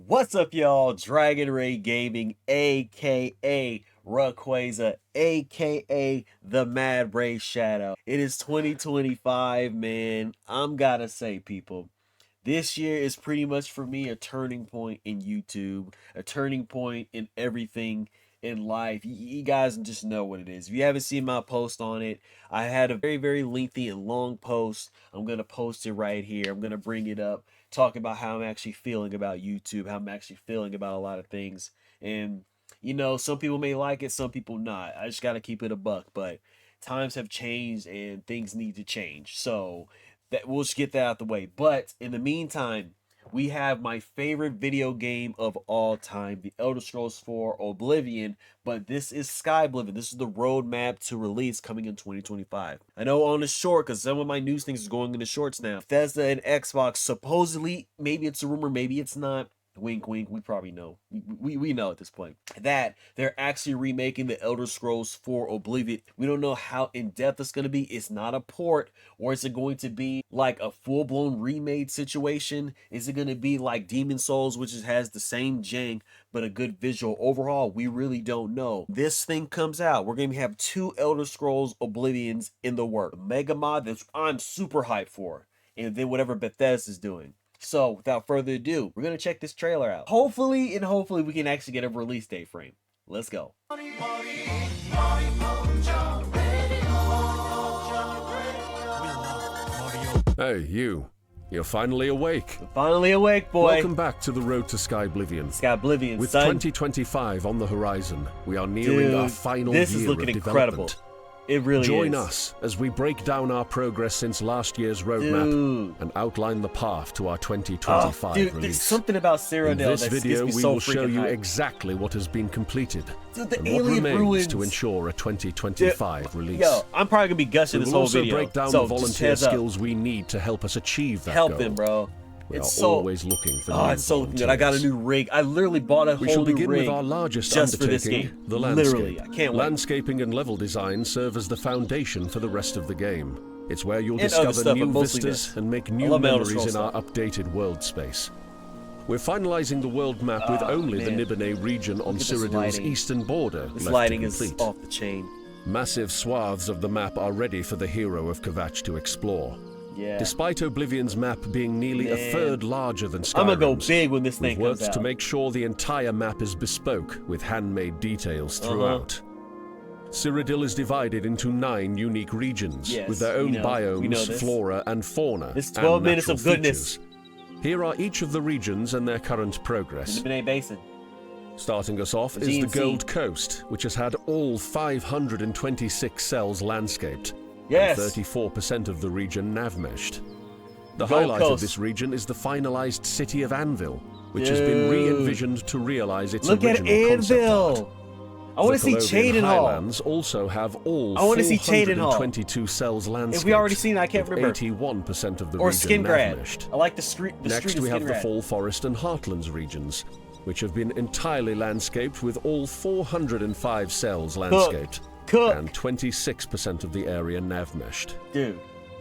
What's up, y'all? Dragon Ray Gaming, aka Rayquaza, aka the Mad Ray Shadow. It is 2025, man. I'm gotta say, people, this year is pretty much for me a turning point in YouTube, a turning point in everything in life. You guys just know what it is. If you haven't seen my post on it, I had a very lengthy and long post. I'm gonna post it right here. I'm gonna bring it up, talk about how I'm actually feeling about YouTube, how I'm actually feeling about a lot of things. And some people may like it, some people not. I just gotta keep it a buck. But times have changed and things need to change. So that we'll just get that out the way. But in the meantime, we have my favorite video game of all time, The Elder Scrolls 4 Oblivion, but this is Skyblivion. This is the roadmap to release coming in 2025. I know on the short, because some of my news things are going into shorts now. Bethesda and Xbox, supposedly, maybe it's a rumor, maybe it's not. Wink, wink. We probably know. We know at this point that they're actually remaking the Elder Scrolls 4 Oblivion. We don't know how in depth it's going to be. It's not a port, or is it going to be like a full blown remade situation? Is it going to be like Demon Souls, which has the same jank but a good visual overhaul? We really don't know. This thing comes out, we're going to have two Elder Scrolls Oblivions in the work. Mega mod that I'm super hyped for, and then whatever Bethesda's doing. So, without further ado, we're going to check this trailer out. Hopefully we can actually get a release date frame. Let's go. Hey, you. You're finally awake. I'm finally awake, boy. Welcome back to the road to Skyblivion. Skyblivion, With son. 2025 on the horizon, we are nearing our final this year is looking of incredible. development. It really Join is. us as we break down our progress since last year's roadmap and outline the path to our 2025 dude, release. there's something about Cyrodiil In this that video, gets me we so will show freaking you hyped. exactly what has been completed Dude, the and what alien remains ruins to ensure a 2025 release. Yo, I'm probably gonna be gushing We this will whole also video. break down so the volunteer just heads up. skills we need to help us achieve that Help goal. them, bro. We It's are so always looking for new it's so good. I got a volunteers. new rig. I literally bought a We whole shall new begin rig with our largest just for this undertaking, game. the landscape. Literally, I can't wait. Landscaping and level design serve as the foundation for the rest of the game. It's where you'll And other discover stuff, new but mostly vistas this. and make I new love Elder memories in Scrolls our updated world space. We're finalizing the world map with only the man. Nibene region on Look at this Cyrodiil's lighting. eastern border This left lighting to is complete. off the chain. Massive swaths of the map are ready for the hero of Kvatch to explore. Yeah. Despite Oblivion's map being nearly a Man. third larger than Skyrim's, I'm gonna go big when this thing we've comes worked out. to make sure the entire map is bespoke with handmade details throughout. Cyrodiil is divided into 9 unique regions Yes, with their own we know biomes, this. flora, and fauna. This 12 and minutes natural of goodness. features. Here are each of the regions and their current progress. Nibene Basin. Starting us off The is the GNC. Gold Coast, which has had all 526 cells landscaped. Yes. And 34% of the region nav-meshed. The Gold highlight of Coast. this region is the finalized city of Anvil, which has been re-envisioned to realize its Look at original concept art. Anvil. I want to see Colovian Chaden Hall. Highlands also have all I wanna see Chaden Hall. 422 cells landscaped. If we already seen it, I can't with remember. 81% of the Or region Skingrad. nav-meshed. I like the street. The Next, street we of have the Skingrad. Fall Forest and Heartlands regions, which have been entirely landscaped with all 405 cells landscaped Cook. and 26% of the area nav-meshed. Dude,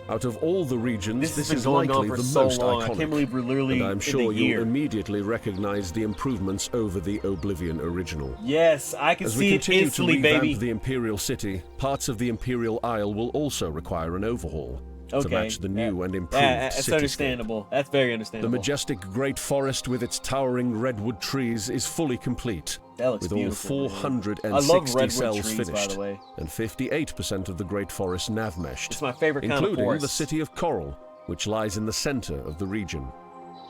Out of all the regions, this has this been is going on likely for the so most long. iconic. I can't believe we're literally and I'm in sure the you'll year. immediately recognize the improvements over the Oblivion original. Yes, I can As see we it continue to instantly, revamp baby. the Imperial City, parts of the Imperial Isle will also require an overhaul to Okay. match the new and improved That's cityscape. understandable. That's very The understandable. majestic Great Forest with its towering redwood trees is fully complete, That looks with all beautiful, man. 460 I love redwood cells trees, finished, by the way. and 58% of the Great Forest nav-meshed, It's my favorite kind of including forest. the city of Coral, which lies in the center of the region.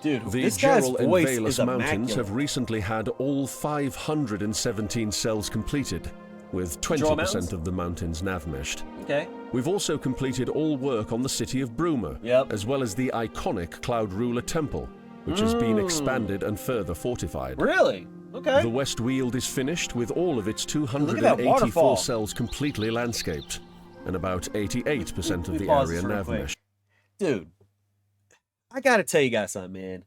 Dude, The this guy's Gerald and voice Valus is Mountains immaculate. have recently had all 517 cells completed, with Draw 20% mountains? of the mountains nav-meshed. Okay. We've also completed all work on the city of Bruma, Yep. as well as the iconic Cloud Ruler Temple, which has been expanded and further fortified. Really? Okay. The West Weald is finished with all of its Look at that 284 waterfall. cells completely landscaped, and about 88% of Let me the pause area this real quick. nav-meshed. Dude, I gotta tell you guys something, man.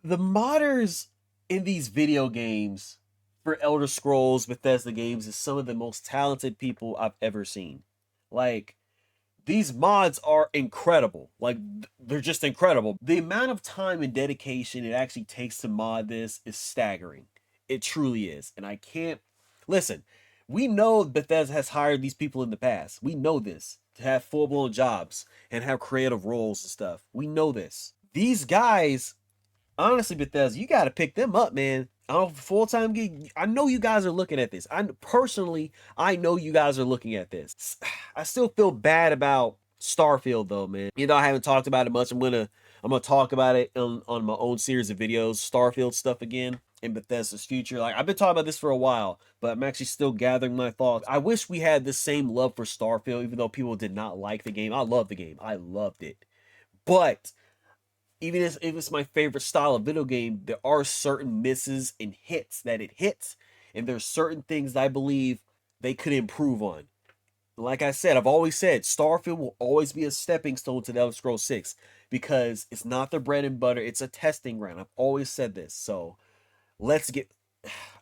The modders in these video games for Elder Scrolls, Bethesda games, is some of the most talented people I've ever seen. Like, These mods are incredible. Like, they're just incredible. The amount of time and dedication it actually takes to mod this is staggering. It truly is. And I can't... Listen, we know Bethesda has hired these people in the past. We know this. To have full-blown jobs and have creative roles and stuff. We know this. These guys, honestly, Bethesda, you got to pick them up, man. I don't know, full-time gig. I know you guys are looking at this. I know you guys are looking at this. I still feel bad about Starfield though, man. You know, I haven't talked about it much. I'm gonna talk about it on my own series of videos, Starfield stuff again, in Bethesda's future. Like, I've been talking about this for a while, but I'm actually still gathering my thoughts. I wish we had the same love for Starfield, even though people did not like the game. I love the game. I loved it. But even if it's my favorite style of video game, there are certain misses and hits that it hits. And there's certain things that I believe they could improve on. Like I said, I've always said, Starfield will always be a stepping stone to the Elder Scrolls 6. Because it's not the bread and butter, it's a testing ground. I've always said this. So, let's get...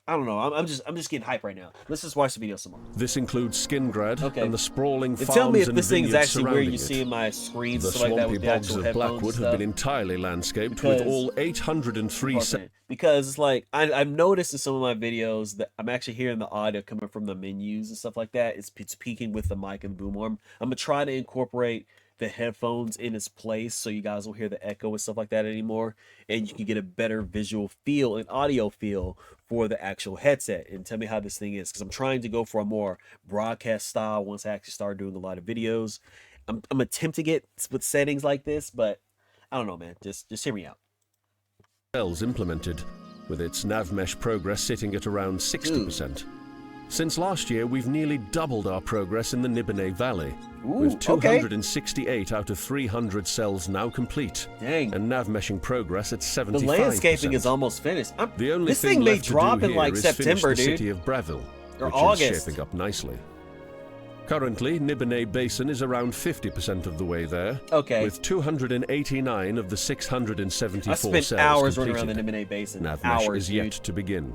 I don't know. I'm just getting hype right now. Let's just watch the video some more. This includes Skingrad and the sprawling farms tell me if and this thing is vineyards actually where surrounding you it. see my screen, The stuff like that swampy with the bogs actual of headphones Blackwood and have been stuff. entirely landscaped with all 803 Because it's like I've noticed in some of my videos that I'm actually hearing the audio coming from the menus and stuff like that. It's peaking with the mic and the boom arm. I'm gonna try to incorporate the headphones in its place so you guys won't hear the echo and stuff like that anymore, and you can get a better visual feel and audio feel for the actual headset. And tell me how this thing is, because I'm trying to go for a more broadcast style once I actually start doing a lot of videos. I'm attempting it with settings like this, but I don't know, man. Just hear me out. cells implemented, with its nav mesh progress sitting at around 60%. Since last year, we've nearly doubled our progress in the Nibene Valley, with 268 out of 300 cells now complete, and nav meshing progress at 75%. The landscaping is almost finished. The only this thing may left to drop do in here like is September, finish the dude, city of Breville, or which August. is shaping up nicely. Currently, Nibene Basin is around 50% of the way there, with 289 of the 674 I spent cells hours completed. running around the Nibene Basin. Nav mesh is yet to begin.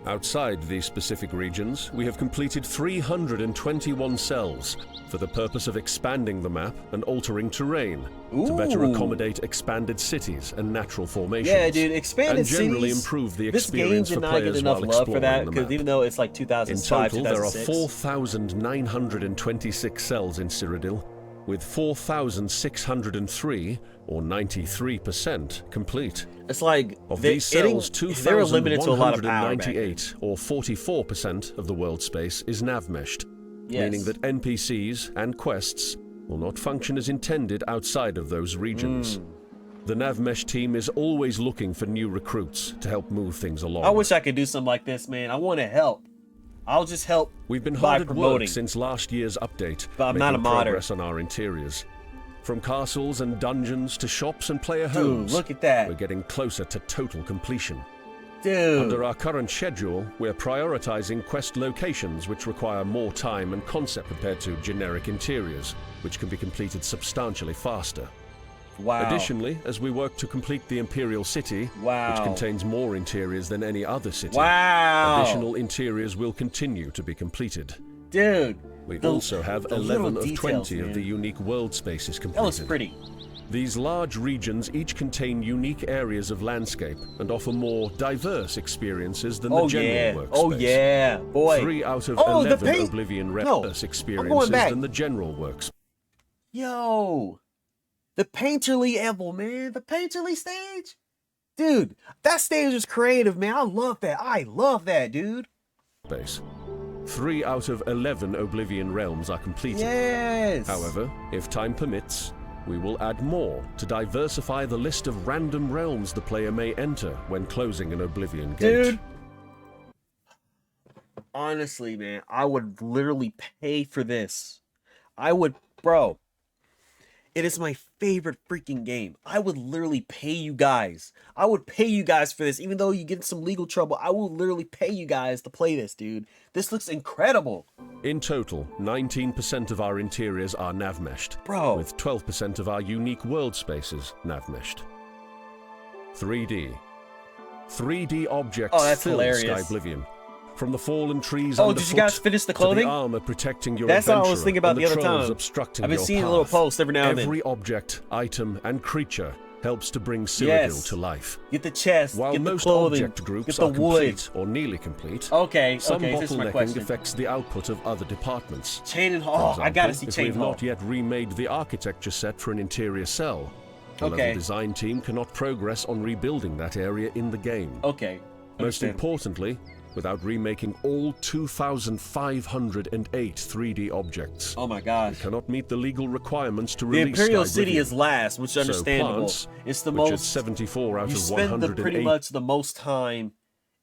Outside these specific regions, we have completed 321 cells for the purpose of expanding the map and altering terrain to better accommodate expanded cities and natural formations. Yeah, dude, expanded and generally cities, improve the this game experience did for not players get enough while love for that, exploring the because map. even though it's like In 2005, total, there are 2006. 4,926 cells in Cyrodiil, with 4,603, or 93%, complete. It's like of these cells, they were limited to a lot of power back then. 2,198, or 44% of the world space, is nav meshed, meaning that NPCs and quests will not function as intended outside of those regions. The nav mesh team is always looking for new recruits to help move things along. I wish I could do something like this, man. I want to help. I'll just help. We've been by hard at work promoting. since last year's update, But I'm making not a modder. progress on our interiors. From castles and dungeons to shops and player Dude, homes, look at that. we're getting closer to total completion. Dude. Under our current schedule, we're prioritizing quest locations which require more time and concept compared to generic interiors, which can be completed substantially faster. Wow. Additionally, as we work to complete the Imperial City, which contains more interiors than any other city, additional interiors will continue to be completed. Dude. We also have 11 of 20 of the unique world spaces completed. That looks pretty. These large regions each contain unique areas of landscape and offer more diverse experiences than the general workspace. Oh yeah, boy. 3 out of 11 Oblivion diverse experiences than the general workspace. Yo, the Painterly Evel, man. The Painterly stage? Dude, that stage is creative, man. I love that. I love that, dude. 3 out of 11 Oblivion realms are completed. Yes. However, if time permits, we will add more to diversify the list of random realms the player may enter when closing an Oblivion gate. Dude, honestly, man, I would literally pay for this. I would, bro. It is my favorite freaking game. I would literally pay you guys. I would pay you guys for this. Even though you get in some legal trouble, I will literally pay you guys to play this, dude. This looks incredible. In total, 19% of our interiors are nav-meshed, with 12% of our unique world spaces nav-meshed. 3D. 3D objects fill Skyblivion. From the fallen trees Oh, underfoot, did you guys finish the clothing? to the armor protecting your That's what I was adventurer thinking about and the other trolls time. obstructing I've been your seeing path. little posts every now and then. Every object, item, and creature helps to bring Cyrodiil to life. Get the chest, While get the most clothing, object groups get the are wood. complete or nearly complete, Okay, some this is my bottlenecking question. affects the output of other departments. Chain and For Hall. example, I gotta see if Chain we've Hall. not yet remade the architecture set for an interior cell, the Okay. level design team cannot progress on rebuilding that area in the game. Okay. Most importantly, without remaking all 2,508 3D objects, Oh my gosh. cannot meet the legal requirements to The release Imperial Skyblivion. City is last, which is understandable. So plants, It's the which is most 74 out you of spend 108. pretty much the most time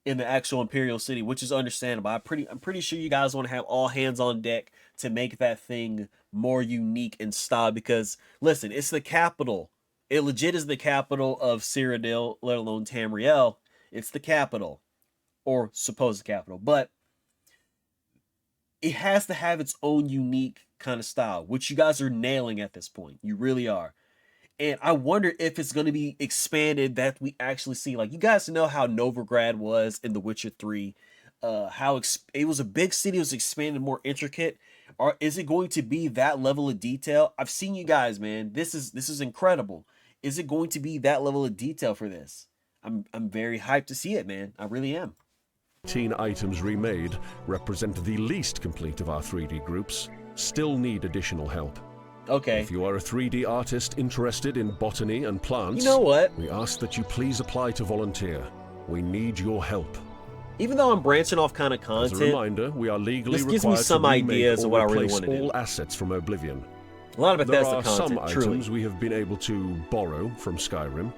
in the actual Imperial City, which is understandable. I'm pretty sure you guys want to have all hands on deck to make that thing more unique in style. Because listen, it's the capital. It legit is the capital of Cyrodiil, let alone Tamriel. It's the capital, or supposed capital, but it has to have its own unique kind of style, which you guys are nailing at this point. You really are. And I wonder if it's going to be expanded, that we actually see, like, you guys know how Novigrad was in The Witcher 3, how it was a big city, it was expanded, more intricate. Or is it going to be that level of detail? I've seen you guys, man. This is incredible. Is it going to be that level of detail for this? I'm very hyped to see it, man. I really am. 18 items remade represent the least complete of our 3D groups, still need additional help. Okay. If you are a 3D artist interested in botany and plants, You know what? we ask that you please apply to volunteer. We need your help. Even though I'm branching off kind of As content, a reminder, we are legally this required gives me some to remake ideas or of what I really replace want to do. all assets from Oblivion. a lot of There Bethesda are content, some truly. items we have been able to borrow from Skyrim,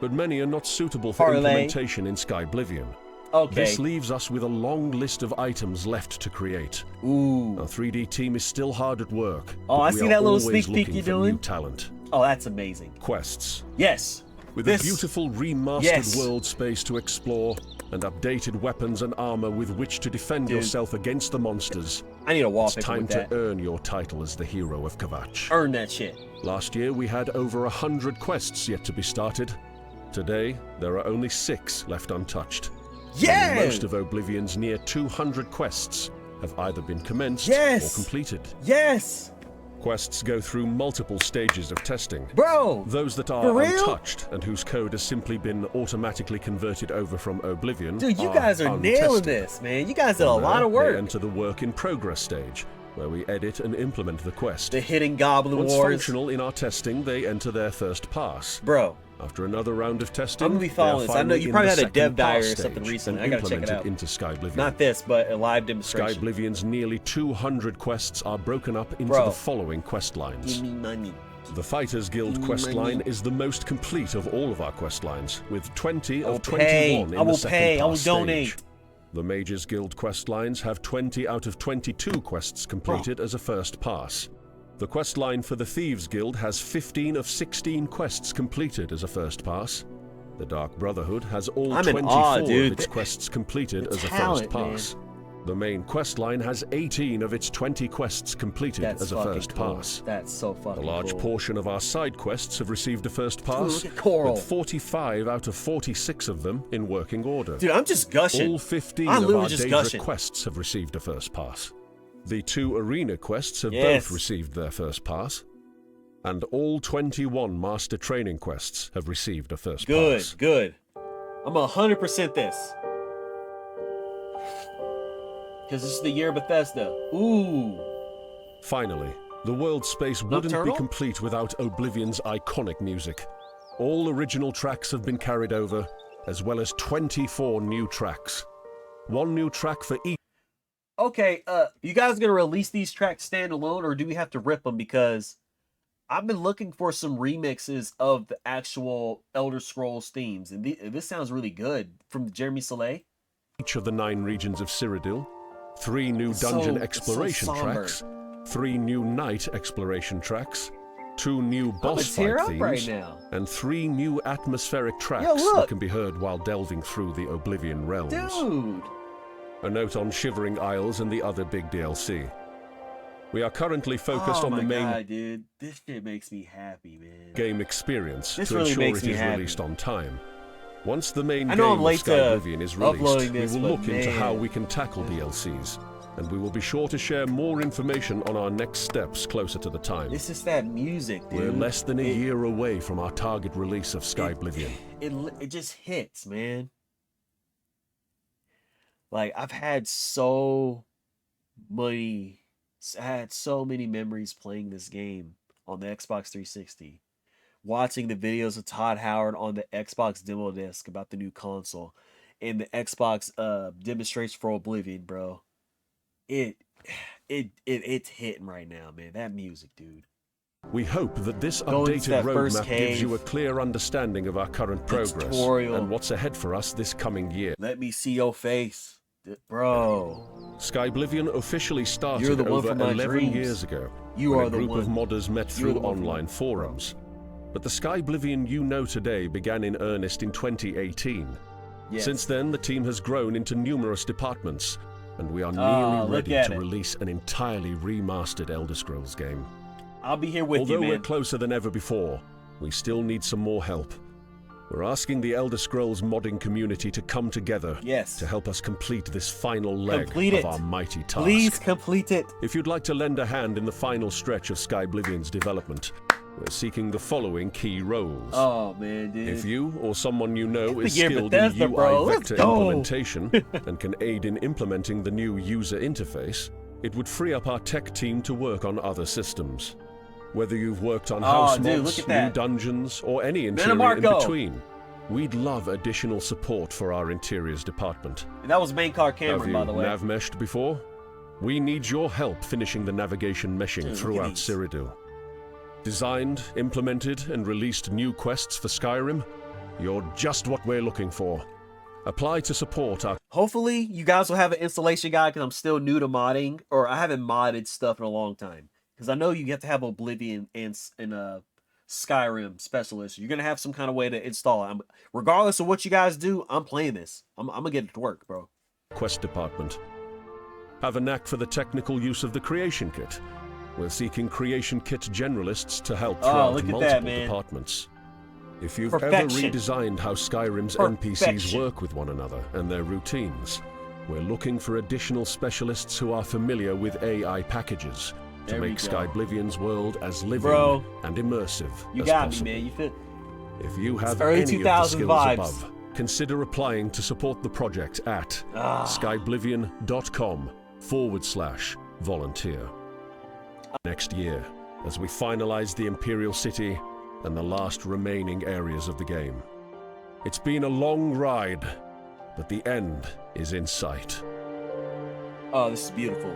but many are not suitable for Parlay. implementation in Skyblivion. Okay. This leaves us with a long list of items left to create. Ooh. Our 3D team is still hard at work. Oh, but I we see are that little always sneak peek looking you're for doing. New talent. Oh, that's amazing. Quests. Yes. With This- a beautiful remastered Yes. world space to explore and updated weapons and armor with which to defend Dude. yourself against the monsters, I need a it's wallpaper time with to that. earn your title as the hero of Kvatch. Earn that shit. Last year we had over 100 quests yet to be started. Today, there are only 6 left untouched. Yeah! Most of Oblivion's near 200 quests have either been commenced Yes! or completed. Yes! Quests go through multiple stages of testing. Bro! Those that For are real? untouched and whose code has simply been automatically converted over from Oblivion Dude, you guys are nailing untested. this, man. You guys did a From lot there, of They work. enter the work in progress stage, where we edit and implement the quest. The Hidden Goblin Once Wars. functional in our testing, they enter their first pass. Bro, After another round of testing, I'm gonna be they are following this. I know finally you in probably the had a dev second diary pass or something stage recently. and I gotta check it out. implemented into Skyblivion. not this, but a live demonstration. Skyblivion's nearly 200 quests are broken up into Bro. the following quest lines. Give me money. The Fighters Guild Give me quest money. line is the most complete of all of our quest lines, with 20 I will of 21 pay. in I will the second pay. I will pass stage. donate. The Mages Guild quest lines have 20 out of 22 quests completed as a first pass. The quest line for the Thieves Guild has 15 of 16 quests completed as a first pass. The Dark Brotherhood has all I'm in 24 awe, of dude. its quests completed The as a talent, first pass. The main quest line has 18 of its 20 quests completed That's as a fucking first cool. pass. That's so A fucking large cool. portion of our side quests have received a first pass, look at Coral. with 45 out of 46 of them in working order. Dude, I'm just gushing. All 15 I'm of literally our just Daedra gushing. quests have received a first pass. The 2 arena quests have Yes. both received their first pass. And all 21 master training quests have received a first Good, pass. good. I'm 100% this. Because this is the year of Bethesda. Ooh. Finally, the world space wouldn't Nocturnal? be complete without Oblivion's iconic music. All original tracks have been carried over, as well as 24 new tracks. 1 new track for each. Okay, you guys gonna release these tracks standalone, or do we have to rip them? Because I've been looking for some remixes of the actual Elder Scrolls themes, and this sounds really good from Jeremy Soleil. Each of the 9 regions of Cyrodiil, 3 new It's dungeon so exploration somber. tracks, 3 new night exploration tracks, 2 new I'm boss gonna tear fight up themes, right now. and 3 new atmospheric tracks look. that can be heard while delving through the Oblivion realms. Dude. A note on Shivering Isles and the other big DLC. We are currently focused Oh on my the main God, dude. This shit makes me happy, man. game experience This to really ensure makes it me is happy. released on time. Once the main game of Skyblivion is released, we will look into how we can tackle DLCs, and we will be sure to share more information on our next steps closer to the time. It's just that music, dude. We're less than a year away from our target release of Skyblivion. It just hits, man. Like, I've had so many memories playing this game on the Xbox 360. Watching the videos of Todd Howard on the Xbox demo disc about the new console and the Xbox demonstration for Oblivion, bro. It's hitting right now, man. That music, dude. We hope that this updated roadmap gives you a clear understanding of our current progress and what's ahead for us this coming year. Let me see your face, bro. Skyblivion officially started over 11 years ago when a group of modders met through online forums. But the Skyblivion you know today began in earnest in 2018. Yes. Since then, the team has grown into numerous departments, and we are nearly ready to release an entirely remastered Elder Scrolls game. I'll be here with you, man. Although we're closer than ever before, we still need some more help. We're asking the Elder Scrolls modding community to come together to help us complete this final leg of our mighty task. Please complete it. If you'd like to lend a hand in the final stretch of Skyblivion's development, we're seeking the following key roles. Oh, man, dude. If you or someone you know is skilled in UI vector implementation and can aid in implementing the new user interface, it would free up our tech team to work on other systems. Whether you've worked on house mods, new dungeons, or any interior in between, we'd love additional support for our interiors department. And that was main car Cameron, by the way. Have you nav-meshed before? We need your help finishing the navigation meshing throughout Cyrodiil. Designed, implemented, and released new quests for Skyrim, you're just what we're looking for. Apply to support our... Hopefully, you guys will have an installation guide, because I'm still new to modding, or I haven't modded stuff in a long time. Because I know you have to have Oblivion and Skyrim specialists. You're going to have some kind of way to install it. Regardless of what you guys do, I'm playing this. I'm going to get it to work, bro. Quest department. Have a knack for the technical use of the creation kit. We're seeking creation kit generalists to help throughout multiple departments. If you've ever redesigned how Skyrim's NPCs work with one another and their routines, we're looking for additional specialists who are familiar with AI packages to make Skyblivion's world as living and immersive as possible. Me, man. You fit. If you have any of the skills above, consider applying to support the project at skyblivion.com/volunteer. Next year, as we finalize the Imperial City and the last remaining areas of the game. It's been a long ride, but the end is in sight. Oh, this is beautiful.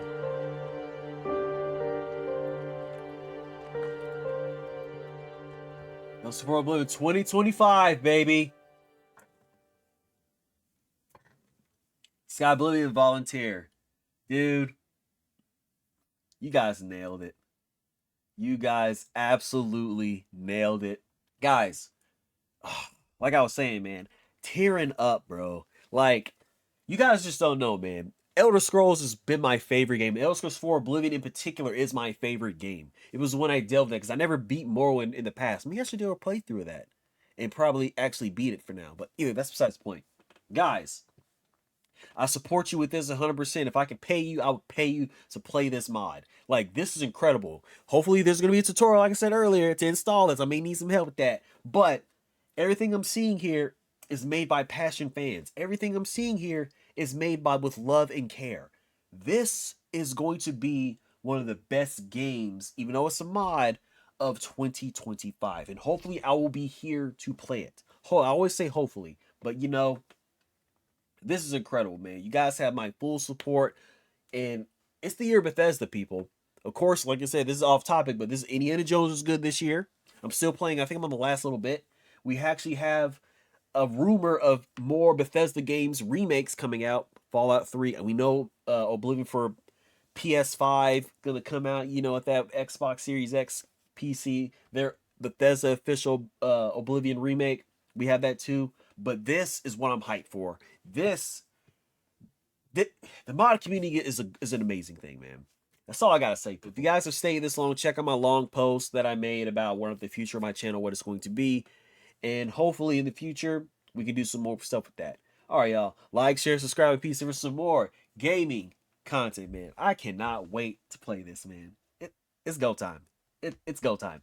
No Super Oblivion 2025, baby. Skyblivion Volunteer. Dude. You guys nailed it. You guys absolutely nailed it. Guys, like I was saying, man, tearing up, bro. Like, you guys just don't know, man. Elder Scrolls has been my favorite game. Elder Scrolls 4 Oblivion in particular is my favorite game. It was the one I delved in because I never beat Morrowind in the past. Maybe I should do a playthrough of that and probably actually beat it for now. But anyway, that's besides the point. Guys, I support you with this 100%. If I could pay you, I would pay you to play this mod. Like, this is incredible. Hopefully, there's going to be a tutorial, like I said earlier, to install this. I may need some help with that. But everything I'm seeing here is made by passion fans. Everything I'm seeing here is made with love and care. This is going to be one of the best games, even though it's a mod, of 2025. And hopefully, I will be here to play it. I always say hopefully, but you know, this is incredible, man. You guys have my full support, and it's the year of Bethesda, people. Of course, like I said, this is off topic, but this Indiana Jones is good this year. I'm still playing. I think I'm on the last little bit. We actually have a rumor of more Bethesda games remakes coming out. Fallout 3, and we know Oblivion for PS5 gonna come out. You know, at that Xbox Series X PC, their Bethesda official Oblivion remake. We have that too. But this is what I'm hyped for. The mod community is an amazing thing, man. That's all I gotta say. If you guys have stayed this long, check out my long post that I made about what the future of my channel, what it's going to be, and hopefully in the future, We can do some more stuff with that. All right, y'all. Like, share, subscribe, and peace for some more gaming content, man. I cannot wait to play this, man. It's go time. It's go time.